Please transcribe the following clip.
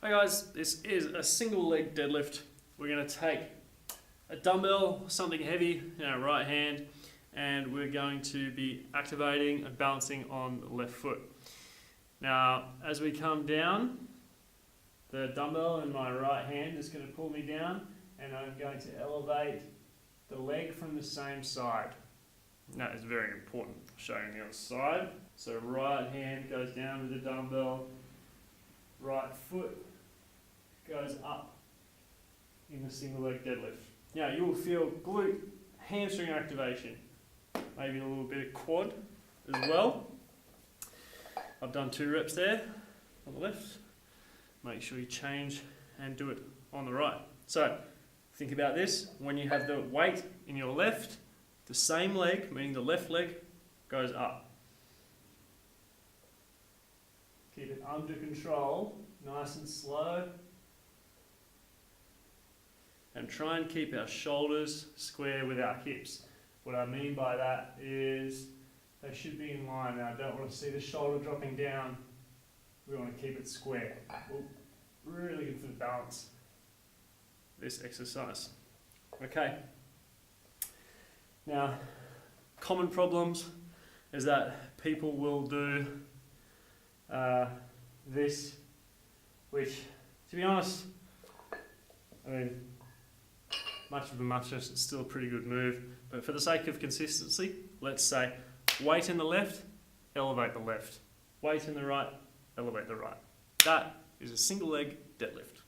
Hi guys, this is a single leg deadlift. We're going to take a dumbbell, something heavy in our right hand, and we're going to be activating and balancing on the left foot. Now, as we come down, the dumbbell in my right hand is going to pull me down, and I'm going to elevate the leg from the same side. And that is very important. I'll show you on the other side. So right hand goes down with the dumbbell, right foot goes up in the single leg deadlift. Now you will feel glute, hamstring activation, maybe a little bit of quad as well. I've done 2 reps there on the left. Make sure you change and do it on the right. So think about this, when you have the weight in your left, the same leg, meaning the left leg, goes up. Keep it under control, nice and slow. And try and keep our shoulders square with our hips. What I mean by that is they should be in line. Now I don't want to see the shoulder dropping down. We want to keep it square. Really good for the balance, this exercise. Okay. Now, common problems is that people will do this, which, to be honest, I mean, much of a muchness, it's still a pretty good move. But for the sake of consistency, let's say weight in the left, elevate the left. Weight in the right, elevate the right. That is a single leg deadlift.